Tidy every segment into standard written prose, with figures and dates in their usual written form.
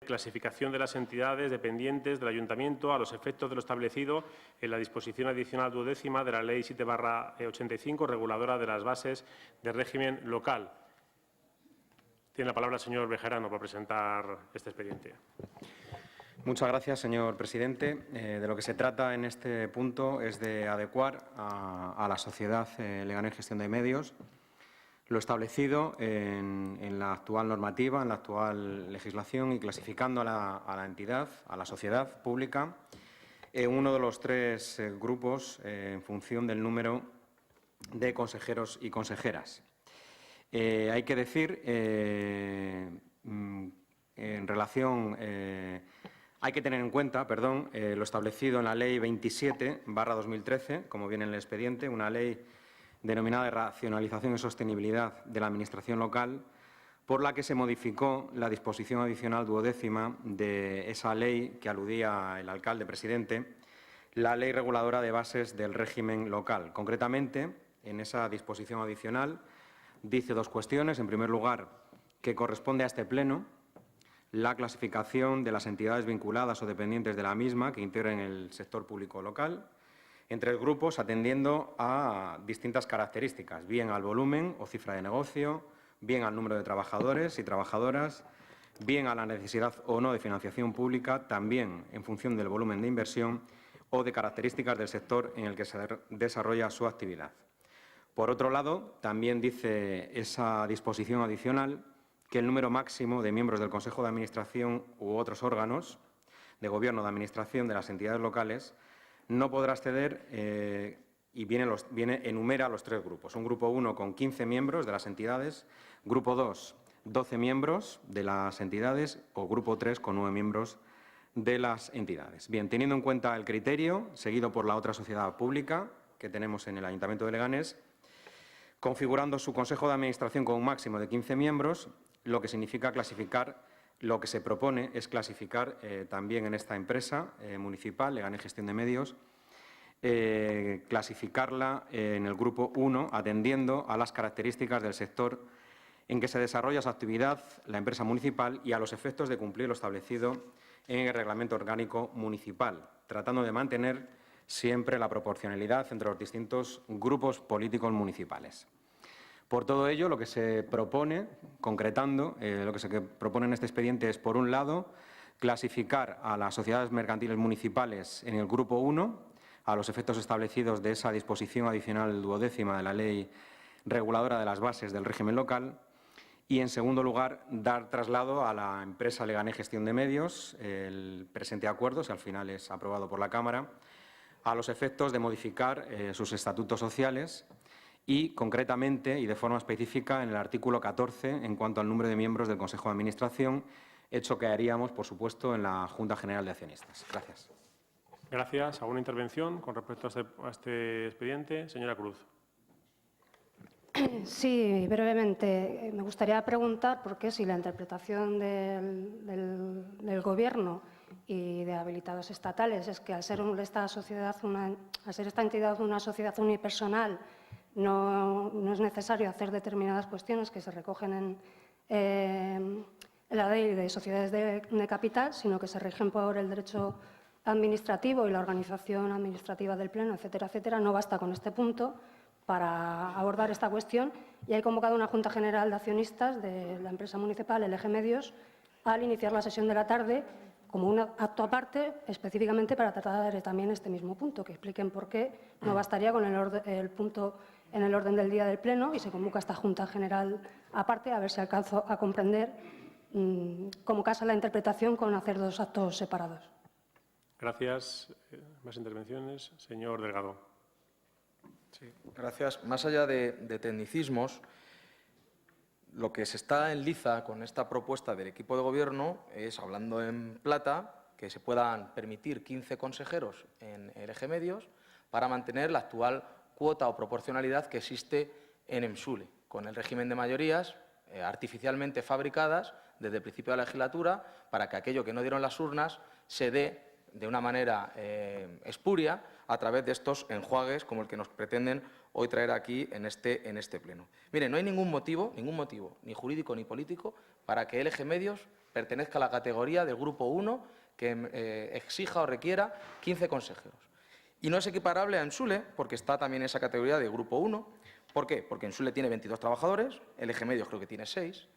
clasificación de las entidades dependientes del Ayuntamiento a los efectos de lo establecido en la disposición adicional 12ª de la Ley 7/85, reguladora de las bases del régimen local. Tiene la palabra el señor Bejarano para presentar este expediente. Muchas gracias, señor presidente. De lo que se trata en este punto es de adecuar a la sociedad Leganés Gestión de Medios lo establecido en la actual normativa, en la actual legislación y clasificando a la entidad, a la sociedad pública, en uno de los tres grupos en función del número de consejeros y consejeras. Hay que decir, hay que tener en cuenta, lo establecido en la Ley 27/2013, como viene en el expediente, una ley denominada de racionalización y sostenibilidad de la Administración local, por la que se modificó la disposición adicional 12ª de esa ley que aludía el alcalde presidente, la Ley Reguladora de Bases del Régimen Local. Concretamente, en esa disposición adicional dice dos cuestiones. En primer lugar, que corresponde a este Pleno la clasificación de las entidades vinculadas o dependientes de la misma que integren el sector público local en tres grupos, atendiendo a distintas características, bien al volumen o cifra de negocio, bien al número de trabajadores y trabajadoras, bien a la necesidad o no de financiación pública, también en función del volumen de inversión o de características del sector en el que se desarrolla su actividad. Por otro lado, también dice esa disposición adicional que el número máximo de miembros del Consejo de Administración u otros órganos de Gobierno de Administración de las entidades locales no podrá exceder y enumera los tres grupos. Un grupo 1 con 15 miembros de las entidades, grupo 2, 12 miembros de las entidades o grupo 3 con 9 miembros de las entidades. Bien, teniendo en cuenta el criterio seguido por la otra sociedad pública que tenemos en el Ayuntamiento de Leganés, configurando su Consejo de Administración con un máximo de 15 miembros, lo que significa clasificar. Lo que se propone es clasificar también en esta empresa municipal, Leganés Gestión de Medios, clasificarla en el grupo 1, atendiendo a las características del sector en que se desarrolla su actividad, la empresa municipal, y a los efectos de cumplir lo establecido en el Reglamento Orgánico Municipal, tratando de mantener siempre la proporcionalidad entre los distintos grupos políticos municipales. Por todo ello, lo que se propone, concretando, lo que se propone en este expediente es, por un lado, clasificar a las sociedades mercantiles municipales en el grupo 1, a los efectos establecidos de esa disposición adicional 12ª de la Ley Reguladora de las Bases del Régimen Local, y, en segundo lugar, dar traslado a la empresa Leganés Gestión de Medios el presente acuerdo, si al final es aprobado por la Cámara, a los efectos de modificar sus estatutos sociales y, concretamente y de forma específica, en el artículo 14, en cuanto al número de miembros del Consejo de Administración, hecho que haríamos, por supuesto, en la Junta General de Accionistas. Gracias. Gracias. ¿Alguna intervención con respecto a este expediente? Señora Cruz. Sí, brevemente. Me gustaría preguntar por qué, si la interpretación del Gobierno y de habilitados estatales es que al ser esta entidad una sociedad unipersonal no es necesario hacer determinadas cuestiones que se recogen en la Ley de Sociedades de Capital, sino que se rigen por el derecho administrativo y la organización administrativa del Pleno, etcétera, etcétera. No basta con este punto para abordar esta cuestión, y hay convocado una Junta General de Accionistas de la empresa municipal LG Medios al iniciar la sesión de la tarde como un acto aparte, específicamente para tratar también este mismo punto, que expliquen por qué no bastaría con el punto en el orden del día del Pleno y se convoca esta Junta General aparte, a ver si alcanzo a comprender cómo casa la interpretación con hacer dos actos separados. Gracias. ¿Más intervenciones? Señor Delgado. Sí, gracias. Más allá de tecnicismos, lo que se está en liza con esta propuesta del equipo de Gobierno es, hablando en plata, que se puedan permitir 15 consejeros en LG Medios para mantener la actual cuota o proporcionalidad que existe en EMSULE, con el régimen de mayorías artificialmente fabricadas desde el principio de la legislatura para que aquello que no dieron las urnas se dé de una manera espuria a través de estos enjuagues como el que nos pretenden hoy traer aquí en este pleno. Mire, no hay ningún motivo, ni jurídico ni político, para que LG Medios pertenezca a la categoría del Grupo 1 que exija o requiera 15 consejeros. Y no es equiparable a Ensule, porque está también en esa categoría de Grupo 1. ¿Por qué? Porque Ensule tiene 22 trabajadores, LG Medios creo que tiene 6.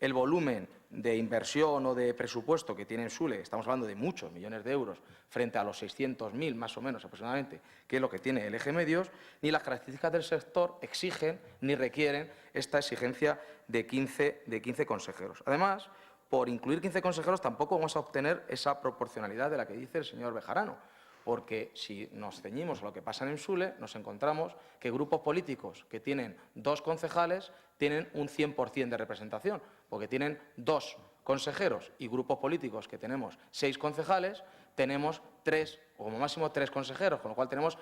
El volumen de inversión o de presupuesto que tiene Ensule, estamos hablando de muchos millones de euros, frente a los 600.000 más o menos aproximadamente, que es lo que tiene LG Medios, ni las características del sector exigen ni requieren esta exigencia de 15 consejeros. Además, por incluir 15 consejeros tampoco vamos a obtener esa proporcionalidad de la que dice el señor Bejarano, porque si nos ceñimos a lo que pasa en Ensule, nos encontramos que grupos políticos que tienen 2 concejales tienen un 100% de representación, porque tienen 2 consejeros, y grupos políticos que tenemos 6 concejales tenemos 3 o como máximo 3 consejeros, con lo cual tenemos...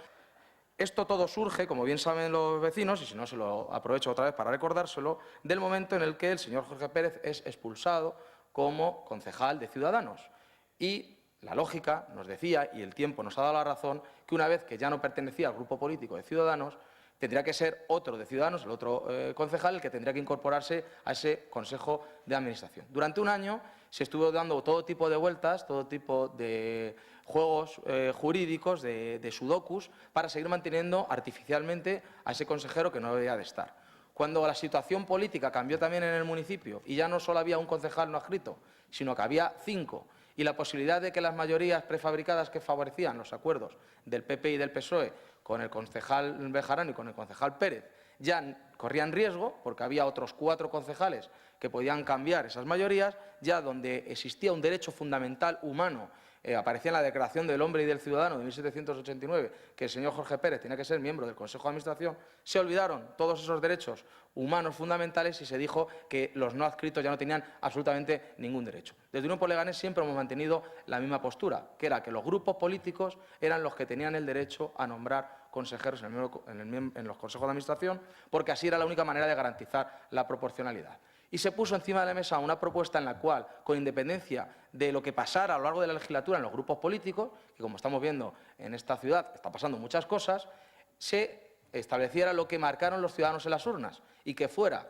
Esto todo surge, como bien saben los vecinos, y si no se lo aprovecho otra vez para recordárselo, del momento en el que el señor Jorge Pérez es expulsado como concejal de Ciudadanos. Y la lógica nos decía, y el tiempo nos ha dado la razón, que una vez que ya no pertenecía al grupo político de Ciudadanos, tendría que ser otro de Ciudadanos, el otro concejal, el que tendría que incorporarse a ese Consejo de Administración. Durante un año se estuvo dando todo tipo de vueltas, todo tipo de juegos jurídicos, de sudokus, para seguir manteniendo artificialmente a ese consejero que no debía de estar. Cuando la situación política cambió también en el municipio y ya no solo había un concejal no adscrito, sino que había 5, y la posibilidad de que las mayorías prefabricadas que favorecían los acuerdos del PP y del PSOE con el concejal Bejarano y con el concejal Pérez ya corrían riesgo, porque había otros 4 concejales que podían cambiar esas mayorías, ya donde existía un derecho fundamental humano, aparecía en la Declaración del Hombre y del Ciudadano de 1789, que el señor Jorge Pérez tenía que ser miembro del Consejo de Administración, se olvidaron todos esos derechos humanos fundamentales y se dijo que los no adscritos ya no tenían absolutamente ningún derecho. Desde Unión por Leganés siempre hemos mantenido la misma postura, que era que los grupos políticos eran los que tenían el derecho a nombrar consejeros en los consejos de administración, porque así era la única manera de garantizar la proporcionalidad. Y se puso encima de la mesa una propuesta en la cual, con independencia de lo que pasara a lo largo de la legislatura en los grupos políticos, que como estamos viendo en esta ciudad está pasando muchas cosas, se estableciera lo que marcaron los ciudadanos en las urnas y que fuera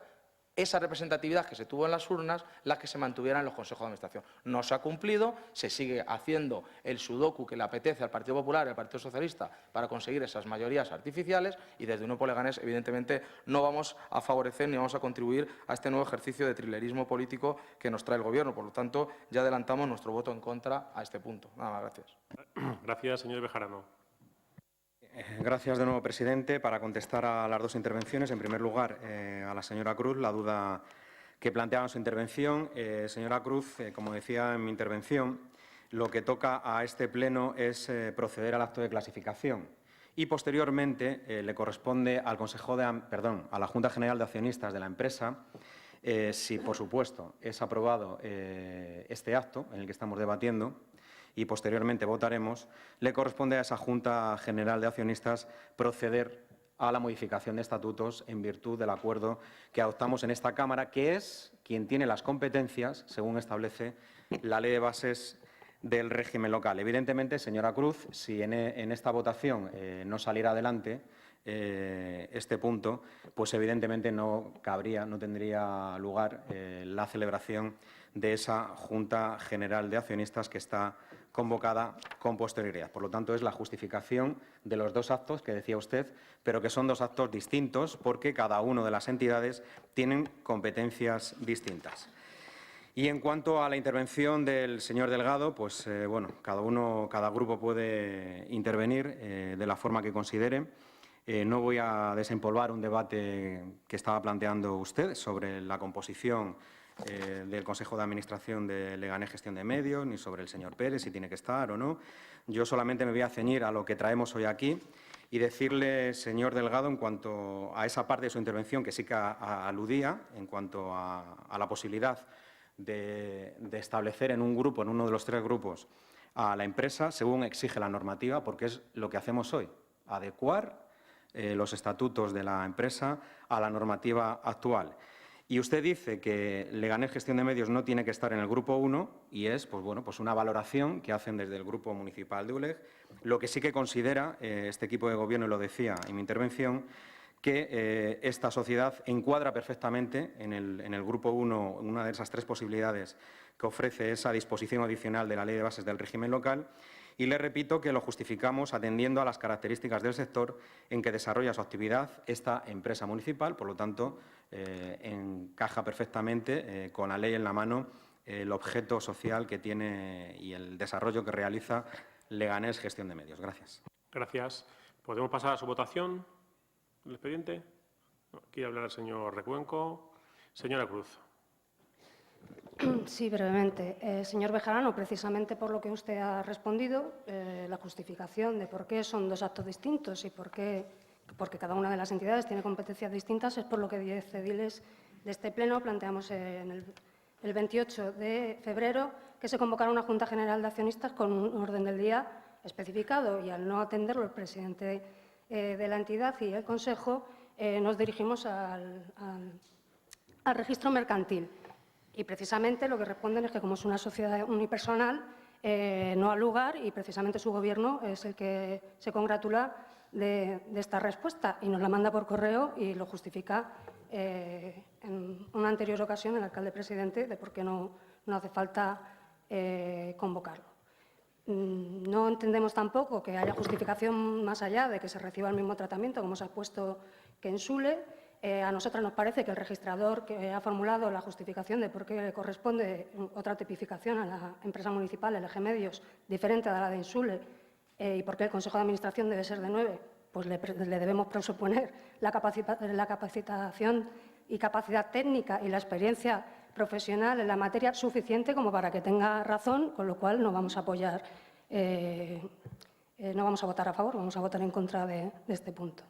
esa representatividad que se tuvo en las urnas la que se mantuviera en los consejos de administración. No se ha cumplido, se sigue haciendo el sudoku que le apetece al Partido Popular y al Partido Socialista para conseguir esas mayorías artificiales, y desde Unión por Leganés, evidentemente, no vamos a favorecer ni vamos a contribuir a este nuevo ejercicio de trilerismo político que nos trae el Gobierno. Por lo tanto, ya adelantamos nuestro voto en contra a este punto. Nada más, gracias. Gracias, señor Bejarano. Gracias de nuevo, presidente. Para contestar a las 2 intervenciones, en primer lugar, a la señora Cruz, la duda que planteaba en su intervención. Señora Cruz, como decía en mi intervención, lo que toca a este pleno es proceder al acto de clasificación y, posteriormente, le corresponde al a la Junta General de Accionistas de la empresa, si, por supuesto, es aprobado este acto en el que estamos debatiendo, y posteriormente votaremos, le corresponde a esa Junta General de Accionistas proceder a la modificación de estatutos en virtud del acuerdo que adoptamos en esta Cámara, que es quien tiene las competencias, según establece la Ley de Bases del régimen local. Evidentemente, señora Cruz, si en esta votación no saliera adelante este punto, pues evidentemente no tendría lugar la celebración de esa Junta General de Accionistas que está convocada con posterioridad. Por lo tanto, es la justificación de los 2 actos que decía usted, pero que son 2 actos distintos porque cada una de las entidades tienen competencias distintas. Y en cuanto a la intervención del señor Delgado, pues cada grupo puede intervenir de la forma que considere. No voy a desempolvar un debate que estaba planteando usted sobre la composición del Consejo de Administración de Leganés Gestión de Medios, ni sobre el señor Pérez, si tiene que estar o no. Yo solamente me voy a ceñir a lo que traemos hoy aquí y decirle, señor Delgado, en cuanto a esa parte de su intervención que sí que aludía, en cuanto a la posibilidad de establecer en un grupo, en uno de los 3 grupos, a la empresa, según exige la normativa, porque es lo que hacemos hoy, adecuar los estatutos de la empresa a la normativa actual. Y usted dice que Leganés Gestión de Medios no tiene que estar en el Grupo 1 y es pues una valoración que hacen desde el Grupo Municipal de ULEG. Lo que sí que considera este equipo de Gobierno, y lo decía en mi intervención, que esta sociedad encuadra perfectamente en el Grupo 1, una de esas tres posibilidades que ofrece esa disposición adicional de la Ley de Bases del Régimen Local, y le repito que lo justificamos atendiendo a las características del sector en que desarrolla su actividad esta empresa municipal. Por lo tanto, encaja perfectamente con la ley en la mano el objeto social que tiene y el desarrollo que realiza Leganés Gestión de Medios. Gracias. Gracias. ¿Podemos pasar a su votación del expediente? No, quiere hablar el señor Recuenco. Señora Cruz. Sí, brevemente. Señor Bejarano, precisamente por lo que usted ha respondido, la justificación de por qué son dos actos distintos y porque cada una de las entidades tiene competencias distintas es por lo que 10 ediles de este Pleno planteamos el 28 de febrero que se convocara una Junta General de Accionistas con un orden del día especificado, y al no atenderlo el presidente de la entidad y el Consejo, nos dirigimos al registro mercantil. Y precisamente lo que responden es que, como es una sociedad unipersonal, no ha lugar, y precisamente su Gobierno es el que se congratula de esta respuesta y nos la manda por correo y lo justifica en una anterior ocasión el alcalde presidente de por qué no hace falta convocarlo. No entendemos tampoco que haya justificación más allá de que se reciba el mismo tratamiento, como se ha puesto, que en Sule. A nosotras nos parece que el registrador que ha formulado la justificación de por qué le corresponde otra tipificación a la empresa municipal, el Eje Medios, diferente a la de Insule, y por qué el Consejo de Administración debe ser de 9, pues le debemos presuponer la capacitación y capacidad técnica y la experiencia profesional en la materia suficiente como para que tenga razón, con lo cual no vamos a apoyar, no vamos a votar a favor, vamos a votar en contra de este punto.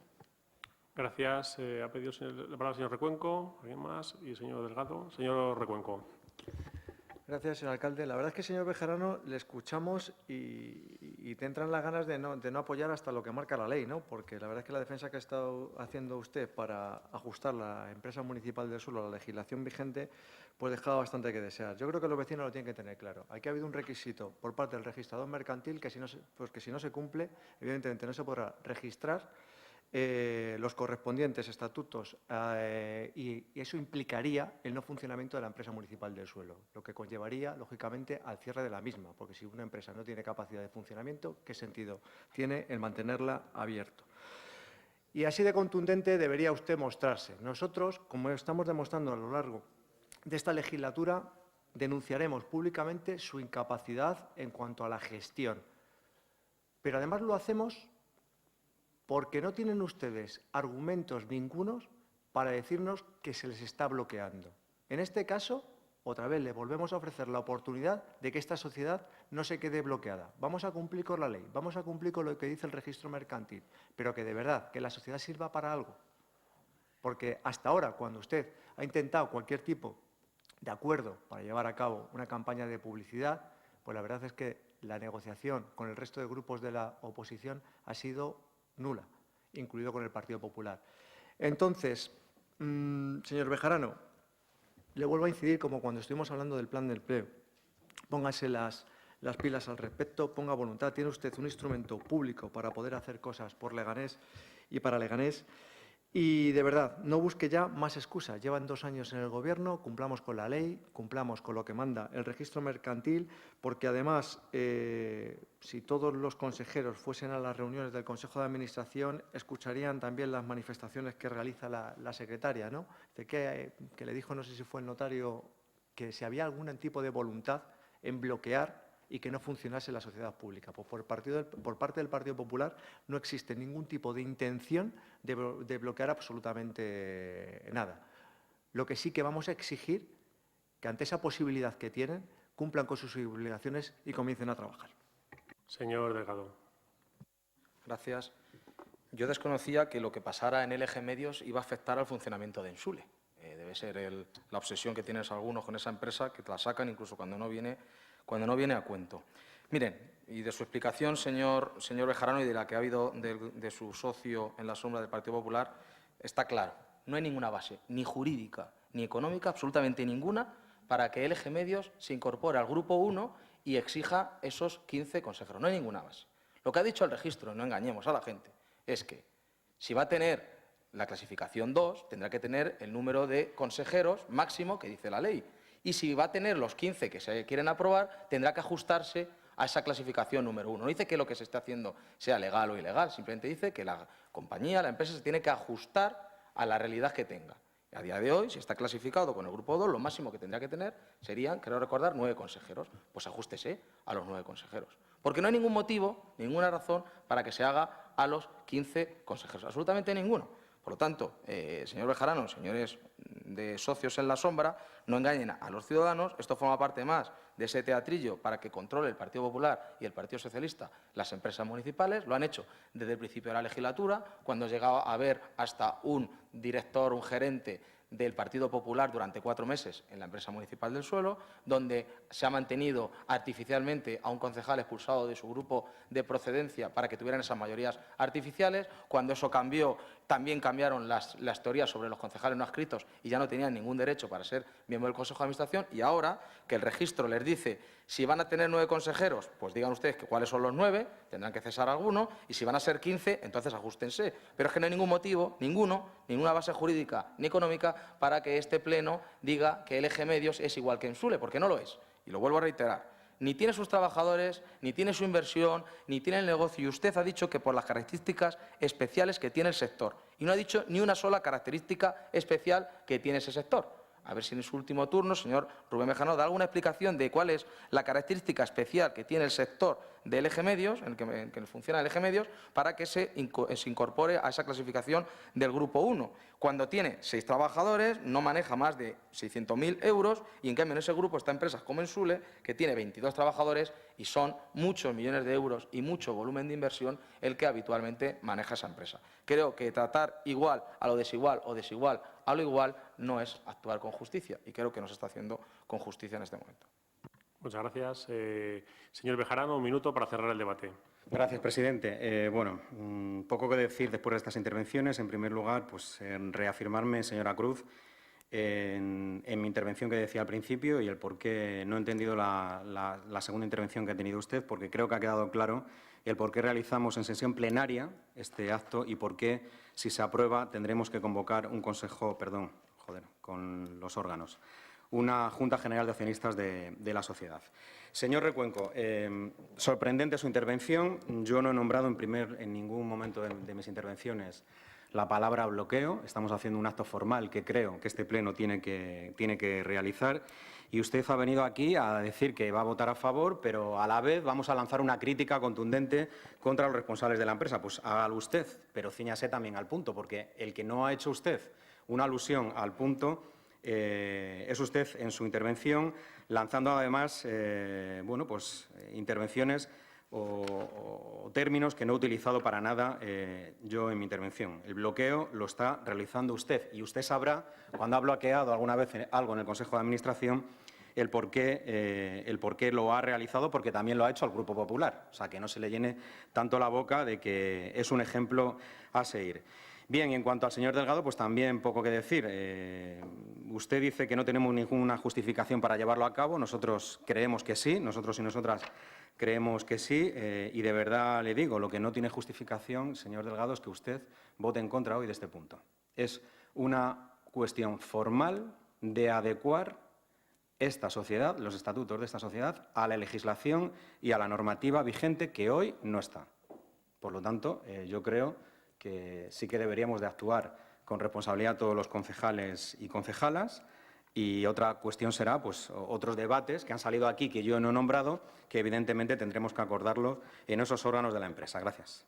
Gracias. Ha pedido la palabra el señor Recuenco. ¿Alguien más? Y el señor Delgado. Señor Recuenco. Gracias, señor alcalde. La verdad es que, señor Bejarano, le escuchamos y te entran las ganas de no apoyar hasta lo que marca la ley, ¿no? Porque la verdad es que la defensa que ha estado haciendo usted para ajustar la empresa municipal del suelo a la legislación vigente, pues dejaba bastante que desear. Yo creo que los vecinos lo tienen que tener claro. Aquí ha habido un requisito por parte del registrador mercantil que si no se cumple, evidentemente no se podrá registrar los correspondientes estatutos y eso implicaría el no funcionamiento de la empresa municipal del suelo, lo que conllevaría, lógicamente, al cierre de la misma, porque si una empresa no tiene capacidad de funcionamiento, ¿qué sentido tiene el mantenerla abierta? Y así de contundente debería usted mostrarse. Nosotros, como estamos demostrando a lo largo de esta legislatura, denunciaremos públicamente su incapacidad en cuanto a la gestión. Pero además lo hacemos porque no tienen ustedes argumentos ningunos para decirnos que se les está bloqueando. En este caso, otra vez le volvemos a ofrecer la oportunidad de que esta sociedad no se quede bloqueada. Vamos a cumplir con la ley, vamos a cumplir con lo que dice el registro mercantil, pero que de verdad, que la sociedad sirva para algo. Porque hasta ahora, cuando usted ha intentado cualquier tipo de acuerdo para llevar a cabo una campaña de publicidad, pues la verdad es que la negociación con el resto de grupos de la oposición ha sido nula, incluido con el Partido Popular. Entonces, señor Bejarano, le vuelvo a incidir como cuando estuvimos hablando del plan de empleo. Póngase las pilas al respecto, ponga voluntad. Tiene usted un instrumento público para poder hacer cosas por Leganés y para Leganés. Y, de verdad, no busque ya más excusas. Llevan 2 años en el Gobierno, cumplamos con la ley, cumplamos con lo que manda el registro mercantil, porque, además, si todos los consejeros fuesen a las reuniones del Consejo de Administración, escucharían también las manifestaciones que realiza la secretaria, ¿no? De que le dijo, no sé si fue el notario, que si había algún tipo de voluntad en bloquear y que no funcionase la sociedad pública. Pues por parte del Partido Popular no existe ningún tipo de intención de bloquear absolutamente nada. Lo que sí que vamos a exigir, que ante esa posibilidad que tienen, cumplan con sus obligaciones y comiencen a trabajar. Señor Delgado. Gracias. Yo desconocía que lo que pasara en el Eje Medios iba a afectar al funcionamiento de Insule. Debe ser la obsesión que tienen algunos con esa empresa, que te la sacan incluso cuando no viene a cuento. Miren, y de su explicación, señor Bejarano, y de la que ha habido de su socio en la sombra del Partido Popular, está claro, no hay ninguna base, ni jurídica, ni económica, absolutamente ninguna, para que el Eje Medios se incorpore al Grupo 1 y exija esos 15 consejeros. No hay ninguna base. Lo que ha dicho el registro, no engañemos a la gente, es que si va a tener la clasificación 2 tendrá que tener el número de consejeros máximo que dice la ley. Y si va a tener los 15 que se quieren aprobar, tendrá que ajustarse a esa clasificación número 1. No dice que lo que se está haciendo sea legal o ilegal, simplemente dice que la compañía, la empresa, se tiene que ajustar a la realidad que tenga. Y a día de hoy, si está clasificado con el grupo 2, lo máximo que tendría que tener serían, creo recordar, 9 consejeros. Pues ajústese a los 9 consejeros. Porque no hay ningún motivo, ninguna razón para que se haga a los 15 consejeros. Absolutamente ninguno. Por lo tanto, señor Bejarano, señores de socios en la sombra, no engañen a los ciudadanos. Esto forma parte más de ese teatrillo para que controle el Partido Popular y el Partido Socialista las empresas municipales. Lo han hecho desde el principio de la legislatura, cuando llegaba a haber hasta un director, un gerente del Partido Popular durante 4 meses en la empresa municipal del suelo, donde se ha mantenido artificialmente a un concejal expulsado de su grupo de procedencia para que tuvieran esas mayorías artificiales. Cuando eso cambió, también cambiaron las teorías sobre los concejales no adscritos y ya no tenían ningún derecho para ser miembro del Consejo de Administración. Y ahora que el registro les dice si van a tener 9 consejeros, pues digan ustedes que cuáles son los 9, tendrán que cesar alguno, y si van a ser 15, entonces ajústense. Pero es que no hay ningún motivo, ninguna base jurídica ni económica para que este Pleno diga que el Eje Medios es igual que Ensule, porque no lo es. Y lo vuelvo a reiterar. Ni tiene sus trabajadores, ni tiene su inversión, ni tiene el negocio. Y usted ha dicho que por las características especiales que tiene el sector. Y no ha dicho ni una sola característica especial que tiene ese sector. A ver si en su último turno, señor Rubén Bejarano, da alguna explicación de cuál es la característica especial que tiene el sector del Eje Medios, en el que funciona el Eje Medios, para que se incorpore a esa clasificación del Grupo 1. Cuando tiene 6 trabajadores, no maneja más de 600.000 euros, y en cambio en ese grupo está empresas como Ensule, que tiene 22 trabajadores y son muchos millones de euros y mucho volumen de inversión el que habitualmente maneja esa empresa. Creo que tratar igual a lo desigual o desigual a lo igual no es actuar con justicia, y creo que no se está haciendo con justicia en este momento. Muchas gracias. Señor Bejarano, un minuto para cerrar el debate. Gracias, presidente. Poco que decir después de estas intervenciones. En primer lugar, pues reafirmarme, señora Cruz, en mi intervención que decía al principio y el por qué no he entendido la segunda intervención que ha tenido usted, porque creo que ha quedado claro el por qué realizamos en sesión plenaria este acto y por qué, si se aprueba, tendremos que convocar un consejo, con los órganos, una Junta General de Accionistas de la sociedad. Señor Recuenco, sorprendente su intervención. Yo no he nombrado en ningún momento de mis intervenciones la palabra bloqueo. Estamos haciendo un acto formal que creo que este Pleno tiene que realizar. Y usted ha venido aquí a decir que va a votar a favor, pero a la vez vamos a lanzar una crítica contundente contra los responsables de la empresa. Pues hágalo usted, pero cíñase también al punto, porque el que no ha hecho usted una alusión al punto es usted en su intervención, lanzando además intervenciones o términos que no he utilizado para nada yo en mi intervención. El bloqueo lo está realizando usted y usted sabrá, cuando ha bloqueado alguna vez algo en el Consejo de Administración, el por qué lo ha realizado, porque también lo ha hecho al Grupo Popular. O sea, que no se le llene tanto la boca de que es un ejemplo a seguir. Bien, y en cuanto al señor Delgado, pues también poco que decir. Usted dice que no tenemos ninguna justificación para llevarlo a cabo. Nosotros creemos que sí, nosotros y nosotras creemos que sí, y de verdad le digo, lo que no tiene justificación, señor Delgado, es que usted vote en contra hoy de este punto. Es una cuestión formal de adecuar esta sociedad, los estatutos de esta sociedad, a la legislación y a la normativa vigente que hoy no está. Por lo tanto, yo creo que sí que deberíamos de actuar con responsabilidad todos los concejales y concejalas. Y otra cuestión será, pues, otros debates que han salido aquí que yo no he nombrado, que evidentemente tendremos que acordarlos en esos órganos de la empresa. Gracias.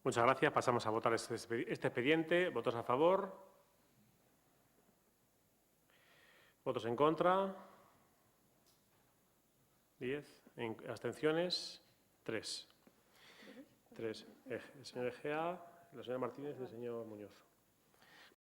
Muchas gracias. Pasamos a votar este expediente. ¿Votos a favor? ¿Votos en contra? 10. ¿Abstenciones? 3. El señor Egea, la señora Martínez y el señor Muñoz.